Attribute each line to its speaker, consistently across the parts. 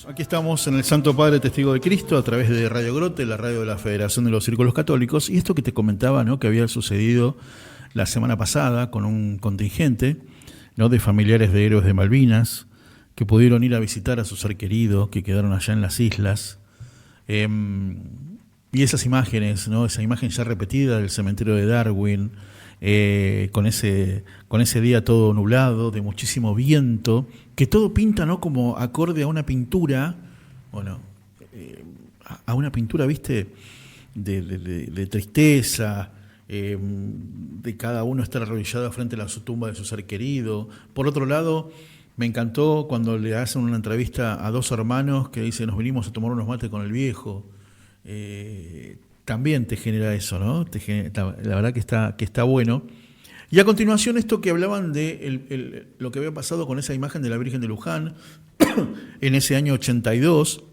Speaker 1: Aquí estamos en el Santo Padre Testigo de Cristo a través de Radio Grote, la radio de la Federación de los Círculos Católicos. Y esto que te comentaba, ¿no?, que había sucedido la semana pasada con un contingente, ¿no?, de familiares de héroes de Malvinas que pudieron ir a visitar a su ser querido, que quedaron allá en las islas. Y esas imágenes, ¿no?, esa imagen ya repetida del cementerio de Darwin, con ese día todo nublado, de muchísimo viento, que todo pinta, ¿no?, como acorde a una pintura, bueno, a una pintura, ¿viste?, de tristeza, de cada uno estar arrodillado frente a su tumba de su ser querido. Por otro lado, me encantó cuando le hacen una entrevista a dos hermanos que dicen: nos vinimos a tomar unos mates con el viejo. También te genera eso, ¿no? La verdad que está bueno. Y a continuación esto que hablaban de lo que había pasado con esa imagen de la Virgen de Luján en ese año 82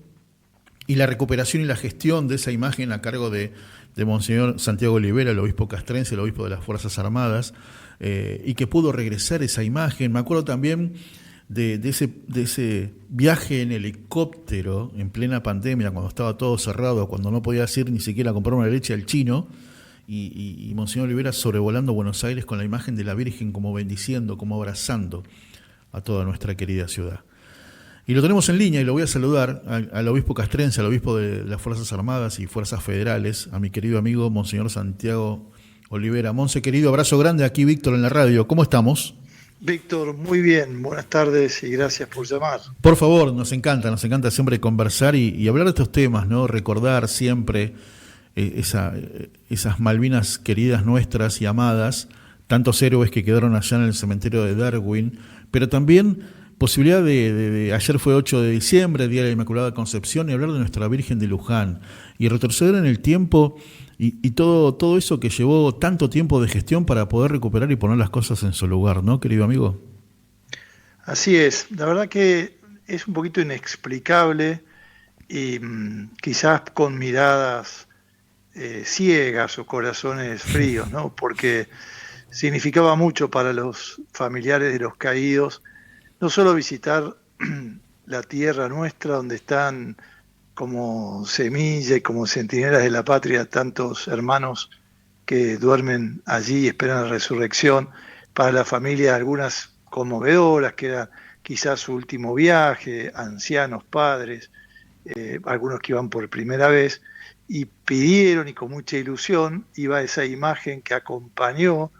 Speaker 1: y la recuperación y la gestión de esa imagen a cargo de Monseñor Santiago Olivera, el obispo castrense, el obispo de las Fuerzas Armadas, y que pudo regresar esa imagen. Me acuerdo también de ese viaje en helicóptero en plena pandemia, cuando estaba todo cerrado, cuando no podías ir ni siquiera a comprar una leche al chino, y Monseñor Olivera sobrevolando Buenos Aires con la imagen de la Virgen como bendiciendo, como abrazando a toda nuestra querida ciudad. Y lo tenemos en línea y lo voy a saludar al obispo castrense, al obispo de las Fuerzas Armadas y Fuerzas Federales, a mi querido amigo Monseñor Santiago Olivera. Monse, querido, abrazo grande, aquí Víctor en la radio. ¿Cómo estamos?
Speaker 2: Víctor, muy bien, buenas tardes y gracias por llamar.
Speaker 1: Por favor, nos encanta siempre conversar y hablar de estos temas, ¿no? Recordar siempre esas Malvinas queridas nuestras y amadas, tantos héroes que quedaron allá en el cementerio de Darwin, pero también posibilidad de ayer fue 8 de diciembre, Día de la Inmaculada Concepción, y hablar de nuestra Virgen de Luján, y retroceder en el tiempo y todo eso que llevó tanto tiempo de gestión para poder recuperar y poner las cosas en su lugar, ¿no, querido amigo?
Speaker 2: Así es, la verdad que es un poquito inexplicable y quizás con miradas ciegas o corazones fríos, ¿no? Porque significaba mucho para los familiares de los caídos, no solo visitar la tierra nuestra donde están como semilla y como centinelas de la patria tantos hermanos que duermen allí y esperan la resurrección, para la familia algunas conmovedoras, que era quizás su último viaje, ancianos, padres, algunos que iban por primera vez, y pidieron, y con mucha ilusión, iba esa imagen que acompañó,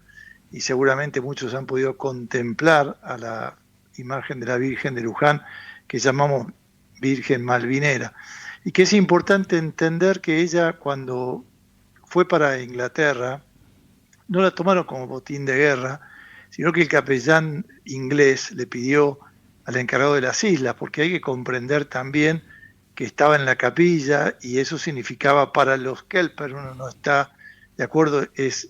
Speaker 2: y seguramente muchos han podido contemplar a la imagen de la Virgen de Luján, que llamamos Virgen Malvinera, y que es importante entender que ella, cuando fue para Inglaterra, no la tomaron como botín de guerra, sino que el capellán inglés le pidió al encargado de las islas, porque hay que comprender también que estaba en la capilla, y eso significaba para los Kelper, uno no está de acuerdo,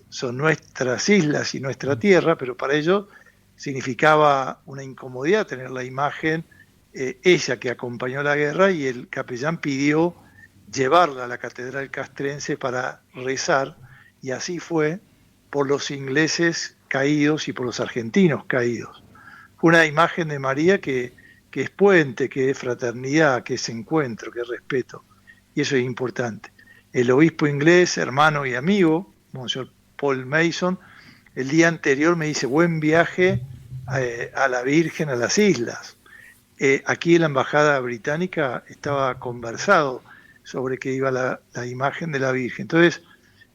Speaker 2: son nuestras islas y nuestra tierra, pero para ellos significaba una incomodidad tener la imagen, ella que acompañó la guerra, y el capellán pidió llevarla a la catedral castrense para rezar, y así fue por los ingleses caídos y por los argentinos caídos. Fue una imagen de María que es puente, que es fraternidad, que es encuentro, que es respeto, y eso es importante. El obispo inglés, hermano y amigo, Monseñor Paul Mason, el día anterior me dice: buen viaje a la Virgen, a las islas. Aquí en la embajada británica estaba conversado sobre que iba la imagen de la Virgen. Entonces,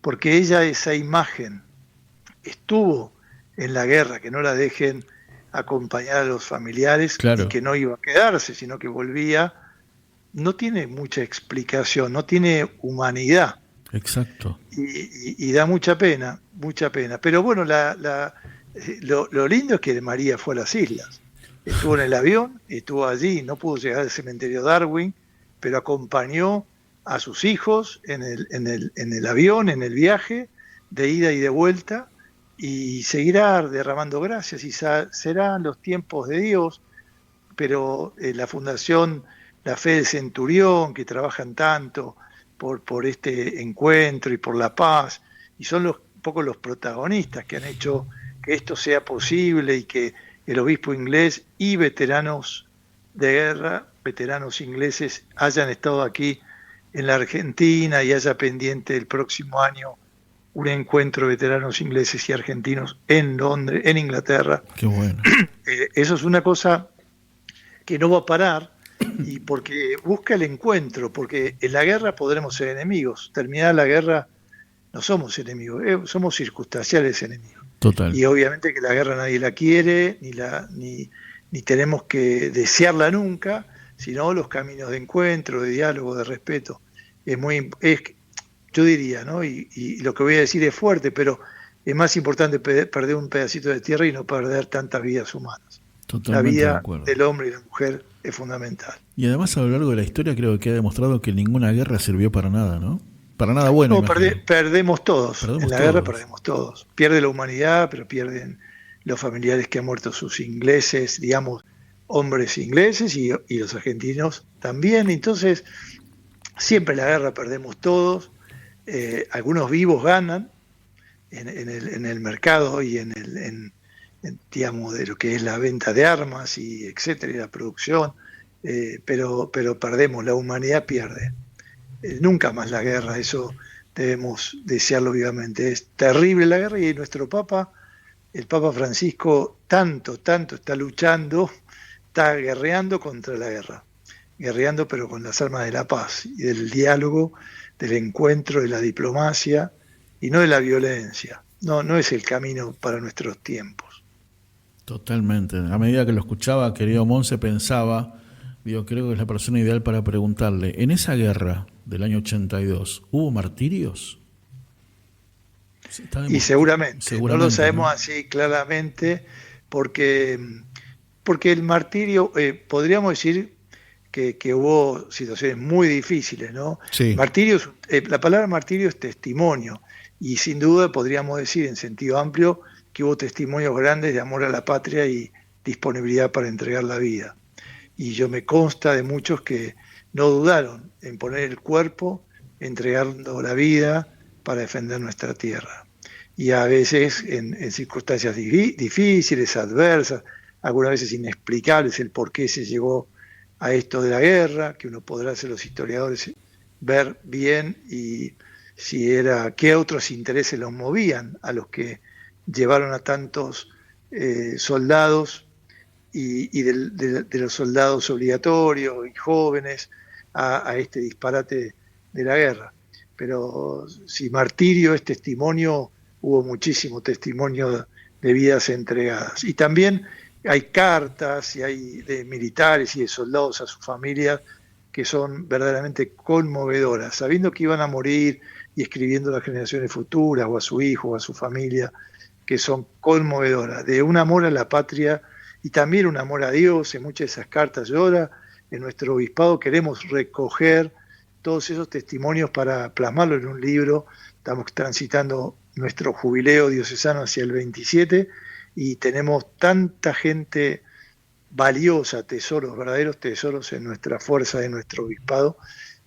Speaker 2: porque ella, esa imagen, estuvo en la guerra, que no la dejen acompañar a los familiares, claro, y que no iba a quedarse, sino que volvía, no tiene mucha explicación, no tiene humanidad.
Speaker 1: Exacto.
Speaker 2: Y da mucha pena, mucha pena. Pero bueno, lo lindo es que María fue a las islas. Estuvo en el avión, estuvo allí, no pudo llegar al cementerio Darwin, pero acompañó a sus hijos en el avión, en el viaje, de ida y de vuelta, y seguirá derramando gracias, y serán los tiempos de Dios, pero la Fundación La Fe del Centurión, que trabajan tanto por este encuentro y por la paz, y son un poco los protagonistas que han hecho que esto sea posible, y que el obispo inglés y veteranos de guerra veteranos ingleses hayan estado aquí en la Argentina y haya pendiente el próximo año un encuentro de veteranos ingleses y argentinos en Londres, en Inglaterra.
Speaker 1: Qué bueno.
Speaker 2: Eso es una cosa que no va a parar, y porque busca el encuentro, porque en la guerra podremos ser enemigos. Terminada la guerra no somos enemigos, somos circunstanciales enemigos.
Speaker 1: Total.
Speaker 2: Y obviamente que la guerra nadie la quiere, ni tenemos que desearla nunca, sino los caminos de encuentro, de diálogo, de respeto. Yo diría, ¿no? Y lo que voy a decir es fuerte, pero es más importante perder un pedacito de tierra y no perder tantas vidas humanas.
Speaker 1: Totalmente
Speaker 2: La
Speaker 1: de
Speaker 2: vida
Speaker 1: acuerdo.
Speaker 2: del hombre y la mujer es fundamental.
Speaker 1: Y además, a lo largo de la historia, creo que ha demostrado que ninguna guerra sirvió para nada, ¿no? Para nada bueno,
Speaker 2: No,
Speaker 1: imagino.
Speaker 2: perdemos todos.
Speaker 1: Perdemos
Speaker 2: En la
Speaker 1: todos.
Speaker 2: guerra perdemos todos. Pierde la humanidad, pero pierden los familiares que han muerto, sus ingleses, digamos, hombres ingleses, y los argentinos también. Entonces, siempre en la guerra perdemos todos. Algunos vivos ganan en el mercado y digamos, de lo que es la venta de armas y etcétera, y la producción, pero perdemos, la humanidad pierde. Nunca más la guerra, eso debemos desearlo vivamente. Es terrible la guerra, y nuestro Papa, el Papa Francisco, tanto está luchando, está guerreando contra la guerra, guerreando pero con las armas de la paz y del diálogo, del encuentro, de la diplomacia y no de la violencia. No es el camino para nuestros tiempos.
Speaker 1: Totalmente. A medida que lo escuchaba, querido Monse, pensaba, digo, creo que es la persona ideal para preguntarle, en esa guerra del año 82, ¿hubo martirios?
Speaker 2: Y seguramente, no lo sabemos, ¿no? Así claramente, porque el martirio, podríamos decir que hubo situaciones muy difíciles, ¿no?
Speaker 1: Sí.
Speaker 2: Martirio, la palabra martirio es testimonio, y sin duda podríamos decir en sentido amplio que hubo testimonios grandes de amor a la patria y disponibilidad para entregar la vida. Y yo me consta de muchos que no dudaron en poner el cuerpo, entregando la vida para defender nuestra tierra. Y a veces en circunstancias difíciles, adversas, algunas veces inexplicables, el por qué se llegó a esto de la guerra, que uno podrá ser los historiadores ver bien, y qué otros intereses los movían a los que llevaron a tantos soldados y de los soldados obligatorios y jóvenes a este disparate de la guerra. Pero si martirio es testimonio, hubo muchísimo testimonio de vidas entregadas. Y también hay cartas y hay de militares y de soldados a sus familias que son verdaderamente conmovedoras, sabiendo que iban a morir y escribiendo a las generaciones futuras o a su hijo o a su familia, que son conmovedoras, de un amor a la patria y también un amor a Dios. En muchas de esas cartas, y ahora en nuestro obispado queremos recoger todos esos testimonios para plasmarlo en un libro. Estamos transitando nuestro jubileo diocesano hacia el 27 y tenemos tanta gente valiosa, tesoros, verdaderos tesoros en nuestra fuerza de nuestro obispado,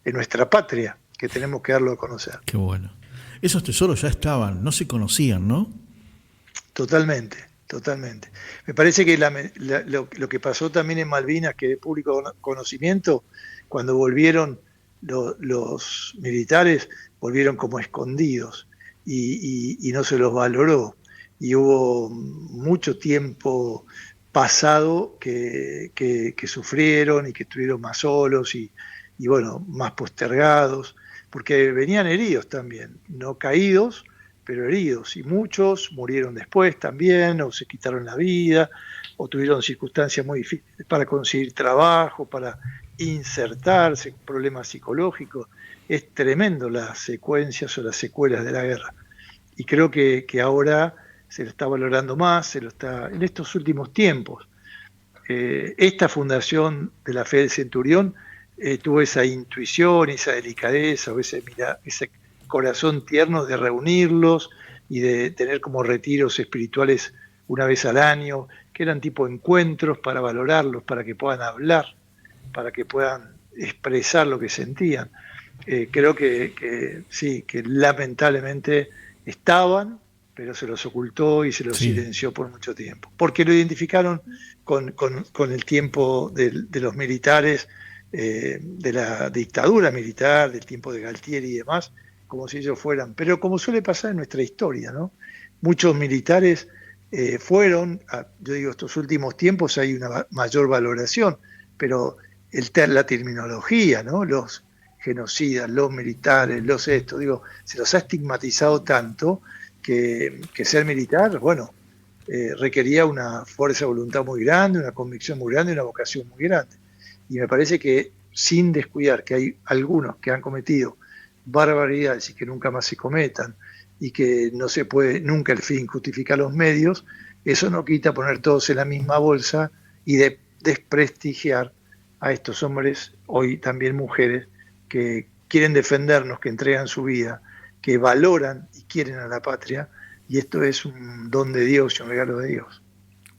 Speaker 2: en nuestra patria, que tenemos que darlo a conocer.
Speaker 1: Qué bueno. Esos tesoros ya estaban, no se conocían, ¿no?
Speaker 2: Totalmente. Me parece que lo que pasó también en Malvinas, que de público conocimiento, cuando volvieron los militares, volvieron como escondidos y no se los valoró. Y hubo mucho tiempo pasado que sufrieron y que estuvieron más solos y bueno, más postergados, porque venían heridos también, no caídos, pero heridos, y muchos murieron después también, o se quitaron la vida, o tuvieron circunstancias muy difíciles para conseguir trabajo, para insertarse, problemas psicológicos. Es tremendo las secuencias o las secuelas de la guerra. Y creo que ahora se lo está valorando más, en estos últimos tiempos. Esta fundación de la Fe del Centurión tuvo esa intuición, esa delicadeza, o ese corazón tierno de reunirlos y de tener como retiros espirituales una vez al año, que eran tipo encuentros para valorarlos, para que puedan hablar, para que puedan expresar lo que sentían. Creo que sí, que lamentablemente estaban pero se los ocultó y se los
Speaker 1: Sí.
Speaker 2: silenció por mucho tiempo, porque lo identificaron con el tiempo de los militares, de la dictadura militar, del tiempo de Galtieri y demás, como si ellos fueran, pero como suele pasar en nuestra historia, ¿no? Muchos militares yo digo, estos últimos tiempos hay una mayor valoración, pero la terminología, ¿no? Los genocidas, los militares, se los ha estigmatizado tanto que ser militar, bueno, requería una fuerza de voluntad muy grande, una convicción muy grande, una vocación muy grande. Y me parece que sin descuidar que hay algunos que han cometido barbaridades y que nunca más se cometan, y que no se puede nunca el fin justificar los medios, eso no quita poner todos en la misma bolsa y desprestigiar a estos hombres, hoy también mujeres, que quieren defendernos, que entregan su vida, que valoran y quieren a la patria, y esto es un don de Dios y un regalo de Dios.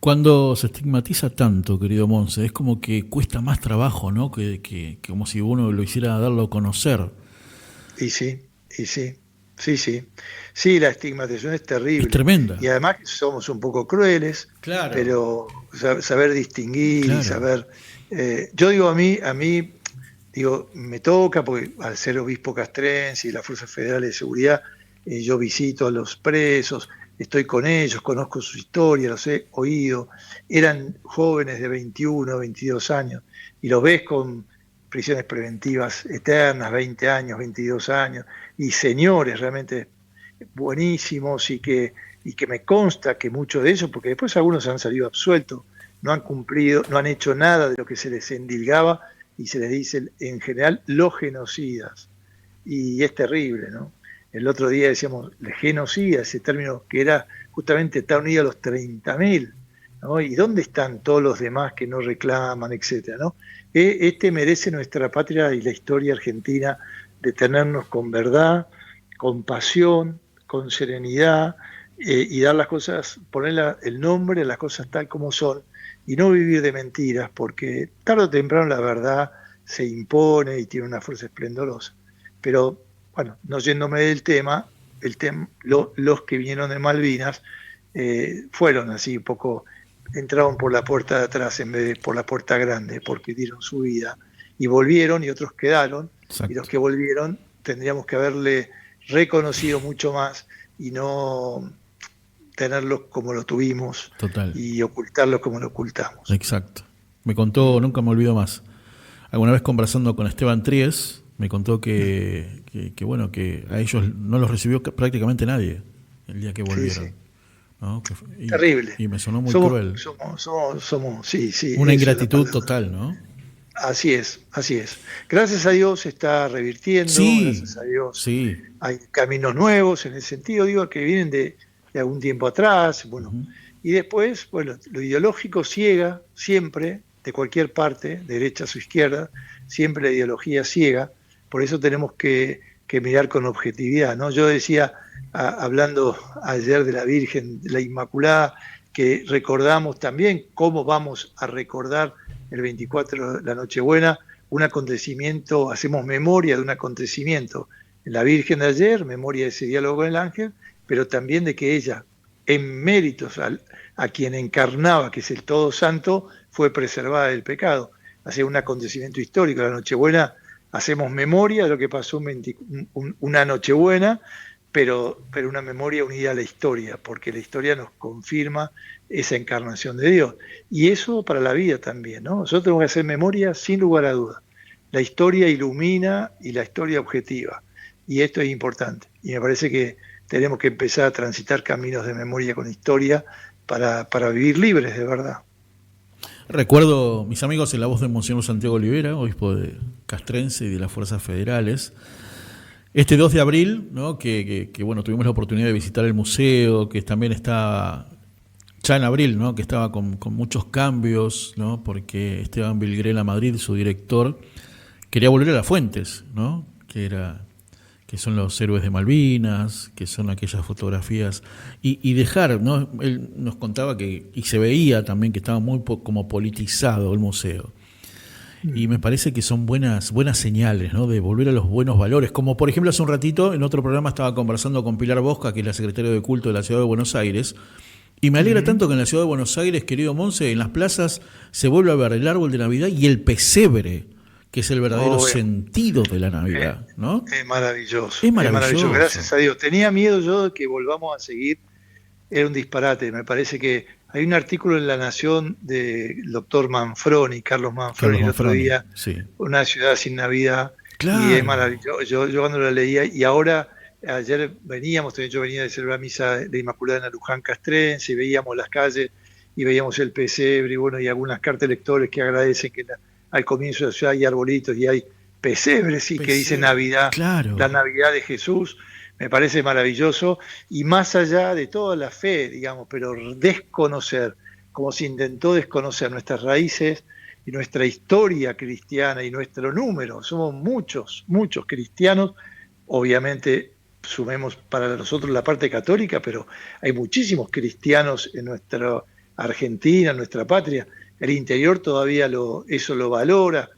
Speaker 1: Cuando se estigmatiza tanto, querido Monse, es como que cuesta más trabajo, ¿no? Que como si uno lo hiciera darlo a conocer.
Speaker 2: Y sí, sí. Sí, la estigmatización es terrible.
Speaker 1: Es tremenda.
Speaker 2: Y además somos un poco crueles,
Speaker 1: Claro.
Speaker 2: pero saber distinguir
Speaker 1: Claro.
Speaker 2: y saber... yo digo a mí, me toca, porque al ser obispo castrense y las Fuerzas Federales de Seguridad, yo visito a los presos, estoy con ellos, conozco su historia, los he oído. Eran jóvenes de 21, 22 años, y los ves con prisiones preventivas eternas, 20 años, 22 años, y señores realmente buenísimos, y que me consta que muchos de ellos, porque después algunos han salido absueltos, no han cumplido, no han hecho nada de lo que se les endilgaba, y se les dice en general los genocidas, y es terrible, ¿no? El otro día decíamos genocida, ese término que era justamente está unido a los 30.000, ¿no? ¿Y dónde están todos los demás que no reclaman, etcétera, ¿no? Este merece nuestra patria y la historia argentina de tenernos con verdad, con pasión, con serenidad, y dar las cosas, poner el nombre a las cosas tal como son, y no vivir de mentiras, porque tarde o temprano la verdad se impone y tiene una fuerza esplendorosa. Pero, bueno, no yéndome del tema, los que vinieron de Malvinas fueron así un poco, entraron por la puerta de atrás en vez de por la puerta grande, porque dieron su vida, y volvieron, y otros quedaron. Exacto. Y los que volvieron tendríamos que haberle reconocido mucho más y no tenerlos como lo tuvimos. Total. Y ocultarlos como lo ocultamos.
Speaker 1: Exacto. Me contó, nunca me olvido más, alguna vez conversando con Esteban Tries, me contó que bueno, que a ellos no los recibió prácticamente nadie el día que volvieron.
Speaker 2: Sí, sí.
Speaker 1: ¿No?
Speaker 2: Terrible.
Speaker 1: Y me sonó muy cruel.
Speaker 2: Sí.
Speaker 1: Una ingratitud total, ¿no?
Speaker 2: Así es. Gracias a Dios se está revirtiendo, gracias a Dios hay caminos nuevos en el sentido, digo, que vienen de algún tiempo atrás, bueno, y después, bueno, lo ideológico ciega siempre, de cualquier parte, derecha o izquierda, siempre la ideología ciega, por eso tenemos que mirar con objetividad, ¿no? Yo decía, hablando ayer de la Virgen, de la Inmaculada, que recordamos también cómo vamos a recordar el 24 de la Nochebuena, un acontecimiento, hacemos memoria de un acontecimiento en la Virgen de ayer, memoria de ese diálogo con el ángel, pero también de que ella, en méritos a quien encarnaba, que es el Todo Santo, fue preservada del pecado. Hace un acontecimiento histórico, la Nochebuena, hacemos memoria de lo que pasó una Nochebuena, pero una memoria unida a la historia, porque la historia nos confirma esa encarnación de Dios. Y eso para la vida también, ¿no? Nosotros tenemos que hacer memoria sin lugar a dudas. La historia ilumina y la historia objetiva. Y esto es importante. Y me parece que tenemos que empezar a transitar caminos de memoria con historia para vivir libres de verdad.
Speaker 1: Recuerdo, mis amigos, en la voz de Monseñor Santiago Olivera, obispo de Castrense y de las Fuerzas Federales, este 2 de abril, ¿no? que bueno, tuvimos la oportunidad de visitar el museo, que también está ya en abril, ¿no? Que estaba con muchos cambios, ¿no? Porque Esteban Vilgrela Madrid, su director, quería volver a las fuentes, ¿no? Que son los héroes de Malvinas, que son aquellas fotografías, y dejar, ¿no? Él nos contaba y se veía también que estaba muy como politizado el museo. y me parece que son buenas señales, ¿no? De volver a los buenos valores. Como por ejemplo hace un ratito en otro programa estaba conversando con Pilar Bosca, que es la secretaria de culto de la Ciudad de Buenos Aires, y me alegra tanto que en la Ciudad de Buenos Aires, querido Monse, en las plazas se vuelve a ver el árbol de Navidad y el pesebre, que es el verdadero sentido de la Navidad, ¿no?
Speaker 2: Es maravilloso.
Speaker 1: Es maravilloso.
Speaker 2: Gracias a Dios. Tenía miedo yo de que volvamos a seguir. Era un disparate. Me parece que hay un artículo en La Nación del doctor Manfroni, Carlos Manfroni, el otro día,
Speaker 1: sí.
Speaker 2: Una ciudad sin Navidad.
Speaker 1: Claro.
Speaker 2: Y es maravilloso. Yo cuando la leía, y ahora, ayer yo venía de celebrar misa de Inmaculada en la Luján Castrense, y veíamos las calles, y veíamos el pesebre, y bueno, y algunas cartas lectores que agradecen que al comienzo de la ciudad hay arbolitos y hay pesebres, que dice Navidad,
Speaker 1: claro.
Speaker 2: La Navidad de Jesús. Me parece maravilloso, y más allá de toda la fe, digamos, pero desconocer, como se intentó desconocer nuestras raíces y nuestra historia cristiana y nuestro número. Somos muchos cristianos, obviamente sumemos para nosotros la parte católica, pero hay muchísimos cristianos en nuestra Argentina, en nuestra patria. El interior todavía eso lo valora.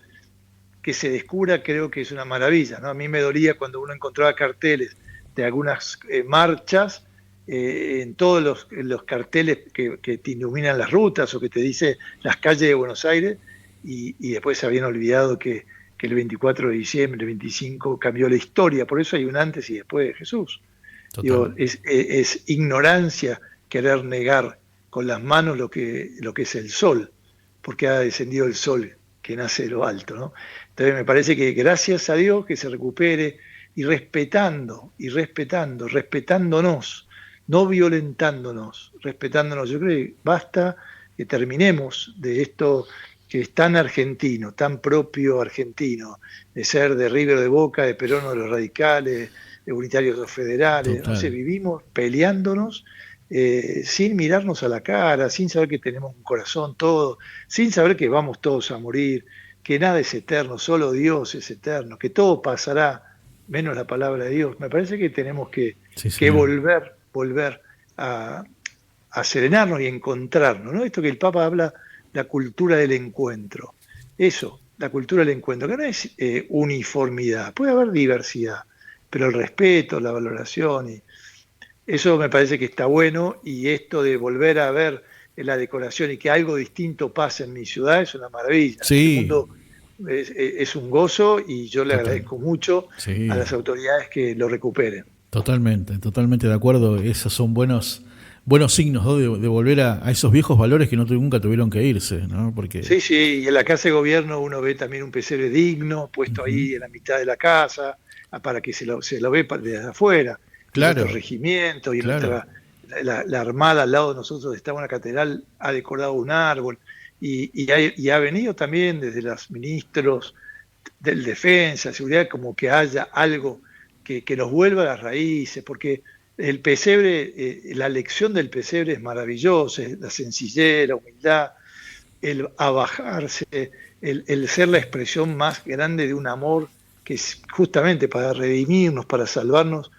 Speaker 2: Que se descubra, creo que es una maravilla, ¿no? A mí me dolía cuando uno encontraba carteles de algunas marchas, en todos los carteles que te iluminan las rutas o que te dice las calles de Buenos Aires, y después se habían olvidado que el 24 de diciembre, el 25, cambió la historia. Por eso hay un antes y después de Jesús. Digo, es ignorancia querer negar con las manos lo que es el sol, porque ha descendido el sol que nace de lo alto, ¿no? Entonces me parece que gracias a Dios que se recupere, y respetándonos, no violentándonos, respetándonos. Yo creo que basta que terminemos de esto que es tan argentino, tan propio argentino, de ser de River o de Boca, de Perón o de los radicales, de unitarios o federales. No sé, vivimos peleándonos sin mirarnos a la cara, sin saber que tenemos un corazón todos, sin saber que vamos todos a morir, que nada es eterno, solo Dios es eterno, que todo pasará, menos la palabra de Dios. Me parece que tenemos que volver a serenarnos y encontrarnos, ¿no? Esto que el Papa habla, la cultura del encuentro. Eso, la cultura del encuentro, que no es uniformidad, puede haber diversidad, pero el respeto, la valoración, y eso me parece que está bueno, y esto de volver a ver la decoración y que algo distinto pase en mi ciudad es una maravilla.
Speaker 1: Sí.
Speaker 2: El mundo es un gozo, y yo le agradezco mucho a las autoridades que lo recuperen.
Speaker 1: Totalmente de acuerdo. Esos son buenos signos, ¿no? de volver a esos viejos valores que nunca tuvieron que irse, ¿no? Porque...
Speaker 2: Sí, y en la casa de gobierno uno ve también un pesebre digno puesto ahí en la mitad de la casa, para que se lo ve desde afuera.
Speaker 1: Claro.
Speaker 2: Nuestro regimiento y la Armada al lado de nosotros estaba una catedral, ha decorado un árbol, y ha venido también desde los ministros del Defensa, Seguridad, como que haya algo que nos vuelva a las raíces, porque el pesebre, la lección del pesebre es maravillosa, la sencillez, la humildad, el abajarse, el ser la expresión más grande de un amor que es justamente para redimirnos, para salvarnos,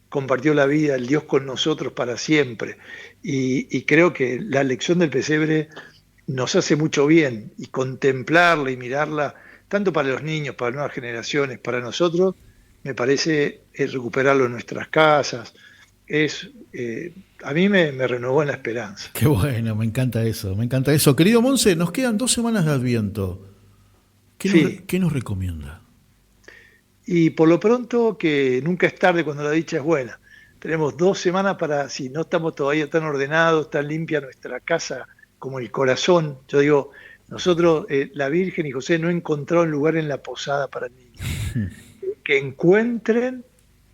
Speaker 2: compartió la vida, el Dios con nosotros para siempre. Y creo que la lección del pesebre nos hace mucho bien, y contemplarla y mirarla, tanto para los niños, para las nuevas generaciones, para nosotros, me parece recuperarlo en nuestras casas. A mí me renovó en la esperanza.
Speaker 1: Qué bueno, me encanta eso. Querido Monse, nos quedan 2 semanas de Adviento. ¿Qué nos recomienda?
Speaker 2: Y por lo pronto, que nunca es tarde cuando la dicha es buena. Tenemos 2 semanas para, si no estamos todavía tan ordenados, tan limpia nuestra casa como el corazón. Yo digo, nosotros, la Virgen y José no encontraron lugar en la posada para el niño. Que encuentren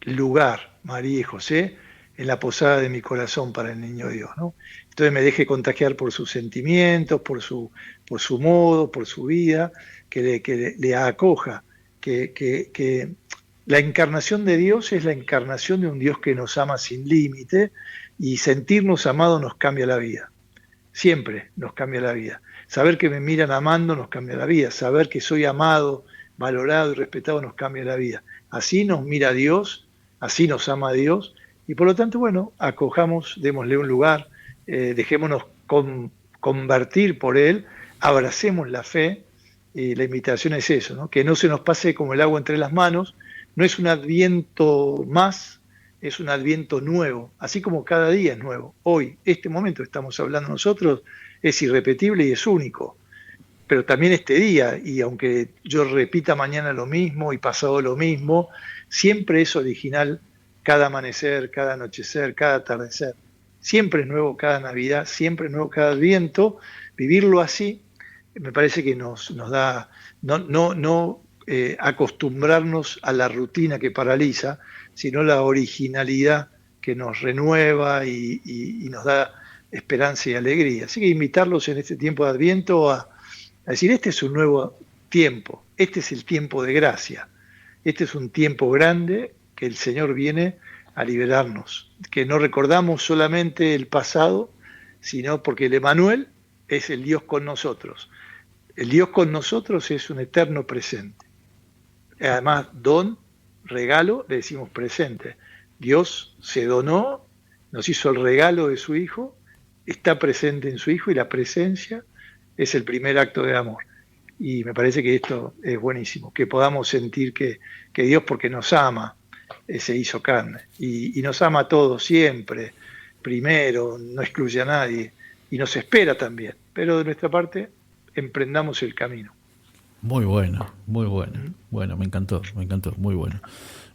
Speaker 2: lugar, María y José, en la posada de mi corazón para el niño Dios, ¿no? Entonces me deje contagiar por sus sentimientos, por su modo, por su vida, que le acoja, que la encarnación de Dios es la encarnación de un Dios que nos ama sin límite, y sentirnos amados nos cambia la vida. Siempre nos cambia la vida. Saber que me miran amando nos cambia la vida. Saber que soy amado, valorado y respetado nos cambia la vida. Así nos mira Dios, así nos ama Dios, y por lo tanto, bueno, acojamos, démosle un lugar, dejémonos convertir por Él, abracemos la fe, Y la invitación es eso, ¿no? Que no se nos pase como el agua entre las manos. No es un adviento más, es un adviento nuevo, así como cada día es nuevo. Hoy, este momento que estamos hablando nosotros, es irrepetible y es único. Pero también este día, y aunque yo repita mañana lo mismo y pasado lo mismo, siempre es original cada amanecer, cada anochecer, cada atardecer. Siempre es nuevo cada Navidad, siempre es nuevo cada Adviento. Vivirlo así me parece que nos da, no acostumbrarnos a la rutina que paraliza, sino la originalidad que nos renueva y nos da esperanza y alegría. Así que invitarlos en este tiempo de Adviento a decir, este es un nuevo tiempo, este es el tiempo de gracia, este es un tiempo grande que el Señor viene a liberarnos, que no recordamos solamente el pasado, sino porque el Emmanuel es el Dios con nosotros. El Dios con nosotros es un eterno presente. Además, don, regalo, le decimos presente. Dios se donó, nos hizo el regalo de su Hijo, está presente en su Hijo y la presencia es el primer acto de amor. Y me parece que esto es buenísimo, que podamos sentir que Dios, porque nos ama, se hizo carne. Y nos ama a todos siempre, primero, no excluye a nadie, y nos espera también. Pero de nuestra parte, emprendamos el camino.
Speaker 1: Muy bueno, muy bueno. Bueno, me encantó, muy bueno.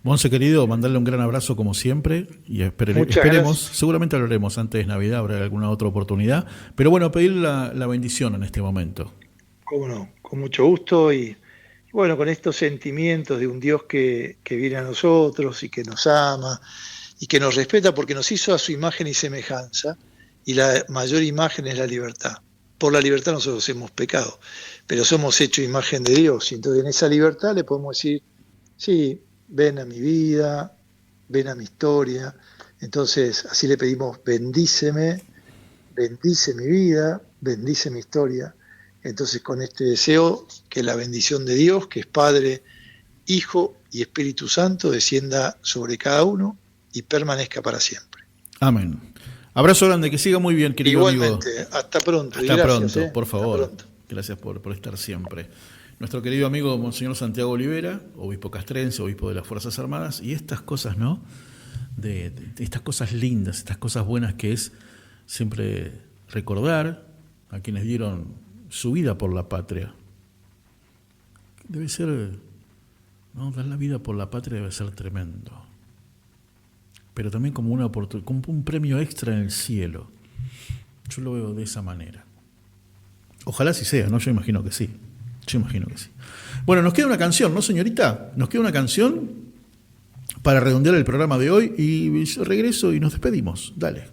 Speaker 1: Monse, querido, mandarle un gran abrazo como siempre y esperemos, seguramente hablaremos antes de Navidad, habrá alguna otra oportunidad, pero bueno, pedir la bendición en este momento.
Speaker 2: Cómo no, con mucho gusto y bueno, con estos sentimientos de un Dios que viene a nosotros y que nos ama y que nos respeta porque nos hizo a su imagen y semejanza, y la mayor imagen es la libertad. Por la libertad nosotros hemos pecado, pero somos hechos imagen de Dios, y entonces en esa libertad le podemos decir, sí, ven a mi vida, ven a mi historia. Entonces así le pedimos, bendíceme, bendice mi vida, bendice mi historia. Entonces con este deseo, que la bendición de Dios, que es Padre, Hijo y Espíritu Santo, descienda sobre cada uno y permanezca para siempre.
Speaker 1: Amén. Abrazo grande, que siga muy bien, querido
Speaker 2: Igualmente,
Speaker 1: amigo.
Speaker 2: hasta pronto.
Speaker 1: Hasta
Speaker 2: gracias,
Speaker 1: pronto, por favor.
Speaker 2: Pronto.
Speaker 1: Gracias por estar siempre. Nuestro querido amigo Monseñor Santiago Olivera, obispo castrense, obispo de las Fuerzas Armadas, y estas cosas, ¿no? De estas cosas lindas, estas cosas buenas que es siempre recordar a quienes dieron su vida por la patria. Debe ser, ¿no? Dar la vida por la patria debe ser tremendo. Pero también como una oportunidad, como un premio extra en el cielo. Yo lo veo de esa manera. Ojalá así sea, ¿no? Yo imagino que sí. Bueno, nos queda una canción, ¿no, señorita? Nos queda una canción para redondear el programa de hoy y regreso y nos despedimos. Dale.